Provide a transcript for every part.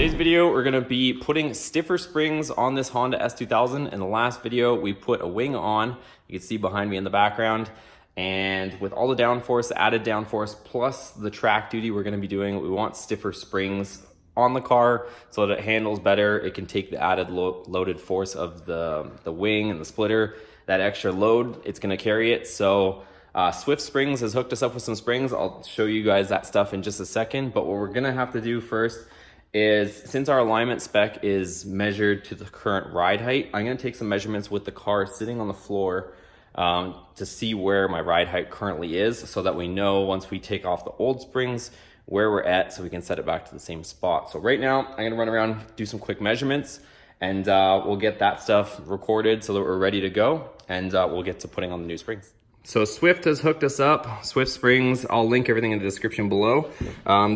today's video, we're gonna be putting stiffer springs on this Honda S2000. In the last video, we put a wing on. You can see behind me in the background. And with all the downforce, the added downforce, plus the track duty we're gonna be doing, we want stiffer springs on the car so that it handles better. It can take the added loaded force of the wing and the splitter, that extra load, it's gonna carry it. So Swift Springs has hooked us up with some springs. I'll show you guys that stuff in just a second. But what we're gonna have to do first is, since our alignment spec is measured to the current ride height, I'm gonna take some measurements with the car sitting on the floor to see where my ride height currently is, so that we know once we take off the old springs where we're at, so we can set it back to the same spot. So right now, I'm gonna run around, do some quick measurements, and we'll get that stuff recorded so that we're ready to go, and we'll get to putting on the new springs. So Swift has hooked us up, Swift Springs. I'll link everything in the description below.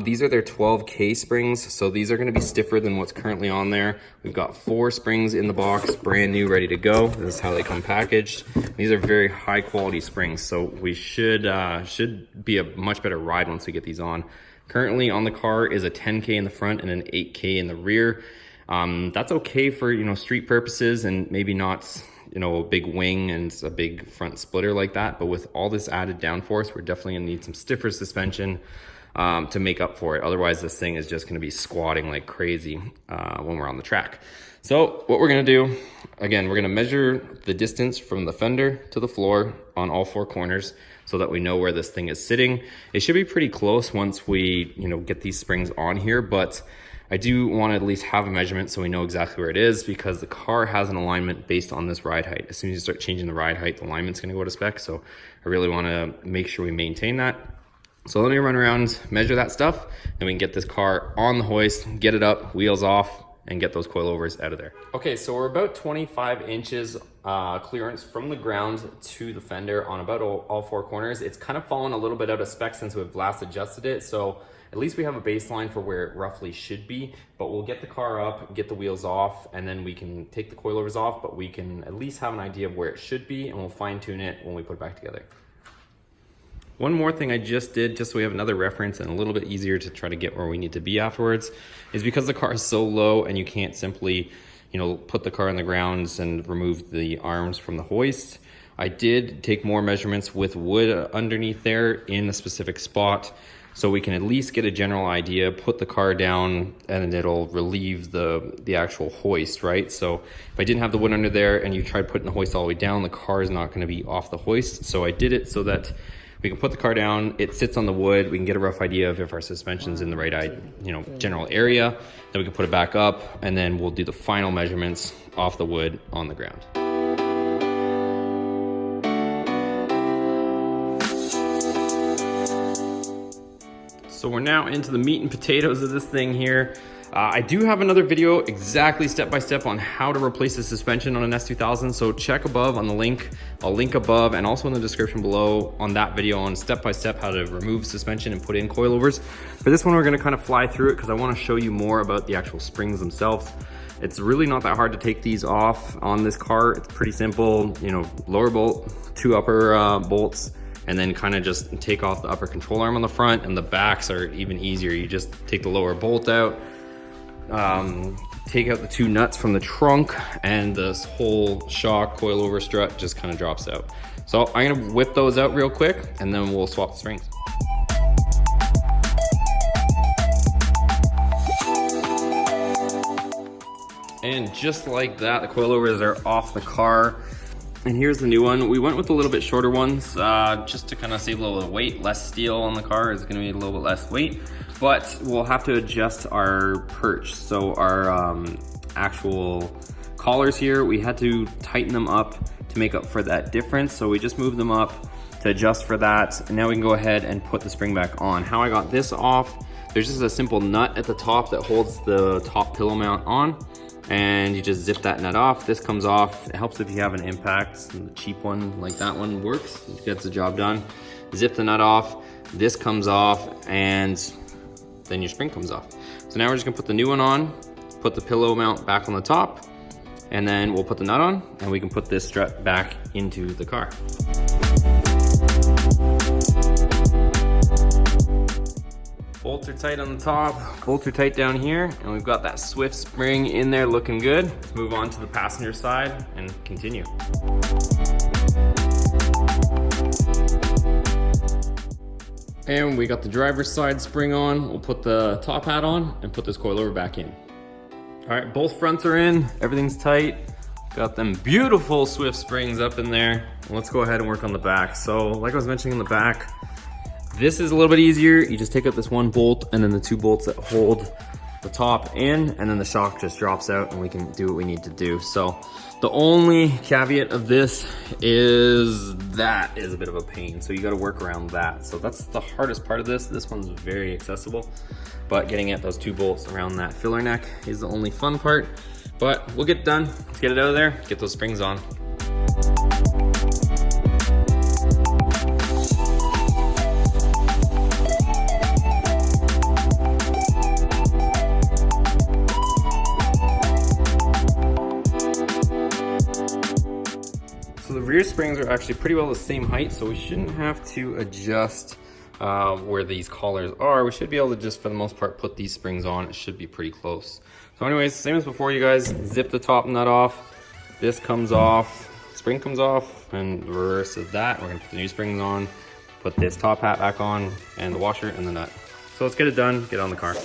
These are their 12K springs, so these are gonna be stiffer than what's currently on there. We've got 4 springs in the box, brand new, ready to go. This is how they come packaged. These are very high quality springs, so we should be a much better ride once we get these on. Currently on the car is a 10K in the front and an 8K in the rear. That's okay for, street purposes and maybe not, a big wing and a big front splitter like that. But with all this added downforce, we're definitely gonna need some stiffer suspension to make up for it. Otherwise, this thing is just gonna be squatting like crazy when we're on the track. So what we're gonna do, again, we're gonna measure the distance from the fender to the floor on all 4 corners so that we know where this thing is sitting. It should be pretty close once we, get these springs on here, but I do want to at least have a measurement so we know exactly where it is, because the car has an alignment based on this ride height. As soon as you start changing the ride height, the alignment's going to go to spec. So I really want to make sure we maintain that. So let me run around, measure that stuff, and we can get this car on the hoist, get it up, wheels off, and get those coilovers out of there. Okay, so we're about 25 inches clearance from the ground to the fender on about all 4 corners. It's kind of fallen a little bit out of spec since we've last adjusted it. So at least we have a baseline for where it roughly should be, but we'll get the car up, get the wheels off, and then we can take the coilovers off, but we can at least have an idea of where it should be, and we'll fine tune it when we put it back together. One more thing I just did, just so we have another reference and a little bit easier to try to get where we need to be afterwards, is because the car is so low and you can't simply, put the car on the ground and remove the arms from the hoist. I did take more measurements with wood underneath there in a specific spot, so we can at least get a general idea, put the car down, and it'll relieve the actual hoist, right? So if I didn't have the wood under there and you tried putting the hoist all the way down, the car is not gonna be off the hoist. So I did it so that we can put the car down, it sits on the wood, we can get a rough idea of if our suspension's in the right, general area, then we can put it back up, and then we'll do the final measurements off the wood on the ground. So we're now into the meat and potatoes of this thing here. I do have another video exactly step-by-step on how to replace the suspension on an S2000. So check above on the link. I'll link above and also in the description below on that video on step-by-step how to remove suspension and put in coilovers. For this one, we're gonna kind of fly through it because I wanna show you more about the actual springs themselves. It's really not that hard to take these off on this car. It's pretty simple, lower bolt, 2 upper bolts, and then kind of just take off the upper control arm on the front, and the backs are even easier. You just take the lower bolt out, take out the 2 nuts from the trunk, and this whole shock coilover strut just kind of drops out. So I'm gonna whip those out real quick, and then we'll swap the springs. And just like that, the coilovers are off the car. And here's the new one. We went with a little bit shorter ones just to kind of save a little bit of weight. Less steel on the car is gonna be a little bit less weight, but we'll have to adjust our perch. So our actual collars here, we had to tighten them up to make up for that difference. So we just moved them up to adjust for that. And now we can go ahead and put the spring back on. How I got this off, there's just a simple nut at the top that holds the top pillow mount on. And you just zip that nut off. This comes off. It helps if you have an impact. The cheap one like that one works. It gets the job done. Zip the nut off. This comes off, and then your spring comes off. So now we're just gonna put the new one on, put the pillow mount back on the top, and then we'll put the nut on, and we can put this strut back into the car. Bolts are tight on the top, bolts are tight down here, and we've got that Swift spring in there looking good. Let's move on to the passenger side and continue. And we got the driver's side spring on. We'll put the top hat on and put this coilover back in. All right, both fronts are in, everything's tight. Got them beautiful Swift springs up in there. Let's go ahead and work on the back. So like I was mentioning in the back, this is a little bit easier. You just take out this one bolt and then the two bolts that hold the top in, and then the shock just drops out and we can do what we need to do. So the only caveat of this is that is a bit of a pain. So you got to work around that. So that's the hardest part of this. This one's very accessible, but getting at those two bolts around that filler neck is the only fun part, but we'll get it done. Let's get it out of there, get those springs on. So the rear springs are actually pretty well the same height, so we shouldn't have to adjust where these collars are. We should be able to just, for the most part, put these springs on. It should be pretty close. So anyways, same as before, you guys. Zip the top nut off. This comes off, spring comes off, and the reverse of that. We're gonna put the new springs on, put this top hat back on, and the washer and the nut. So let's get it done, get on the car.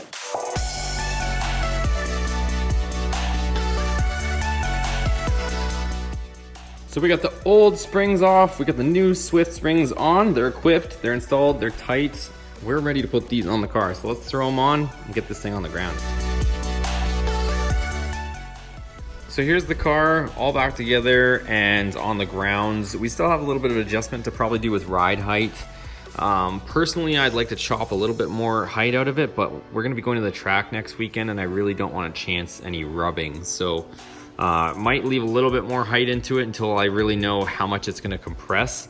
So we got the old springs off, we got the new Swift springs on. They're equipped, they're installed, they're tight. We're ready to put these on the car. So let's throw them on and get this thing on the ground. So here's the car all back together and on the ground. We still have a little bit of adjustment to probably do with ride height. Personally, I'd like to chop a little bit more height out of it, but we're gonna be going to the track next weekend and I really don't want to chance any rubbing. So might leave a little bit more height into it until I really know how much it's gonna compress.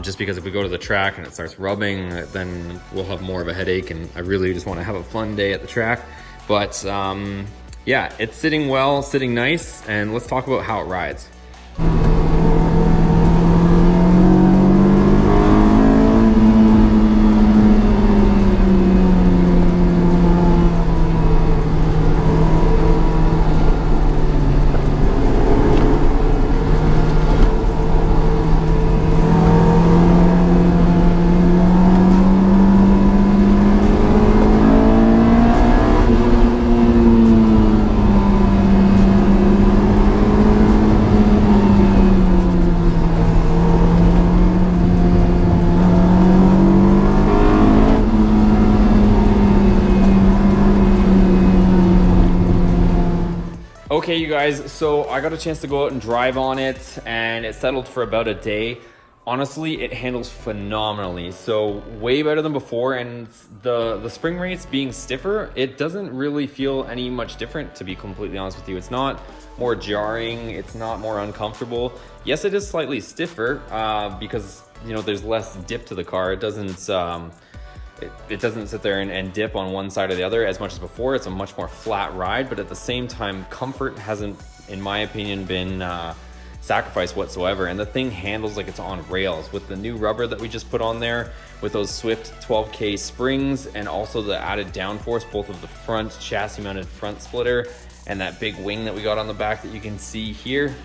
Just because if we go to the track and it starts rubbing, then we'll have more of a headache, and I really just wanna have a fun day at the track. But yeah, it's sitting well, sitting nice, and let's talk about how it rides. Okay, you guys, so I got a chance to go out and drive on it, and it settled for about a day. Honestly, it handles phenomenally. So way better than before, and the spring rates being stiffer, it doesn't really feel any much different, to be completely honest with you. It's not more jarring, it's not more uncomfortable. Yes, it is slightly stiffer because, you know, there's less dip to the car. It doesn't it doesn't sit there and dip on one side or the other as much as before. It's a much more flat ride, but at the same time, comfort hasn't, in my opinion, been sacrificed whatsoever. And the thing handles like it's on rails with the new rubber that we just put on there, with those Swift 12K springs, and also the added downforce, both of the front chassis mounted front splitter and that big wing that we got on the back that you can see here.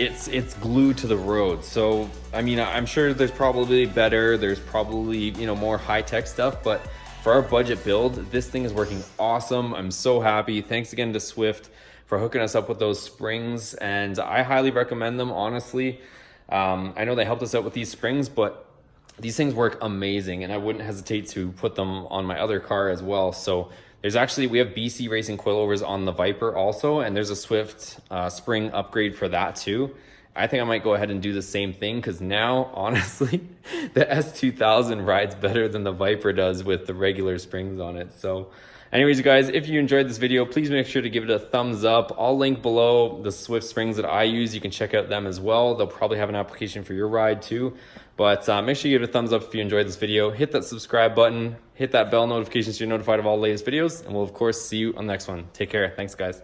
It's glued to the road. So, I mean, I'm sure there's probably better, there's probably, you know, more high-tech stuff, but for our budget build, this thing is working awesome. I'm so happy. Thanks again to Swift for hooking us up with those springs, and I highly recommend them, honestly. I know they helped us out with these springs, but these things work amazing, and I wouldn't hesitate to put them on my other car as well. So there's actually, we have BC Racing coilovers on the Viper also, and there's a Swift spring upgrade for that too. I think I might go ahead and do the same thing, because now, honestly, the S2000 rides better than the Viper does with the regular springs on it. So anyways, you guys, if you enjoyed this video, please make sure to give it a thumbs up. I'll link below the Swift springs that I use. You can check out them as well. They'll probably have an application for your ride too. But make sure you give it a thumbs up if you enjoyed this video. Hit that subscribe button. Hit that bell notification so you're notified of all the latest videos. And we'll, of course, see you on the next one. Take care. Thanks, guys.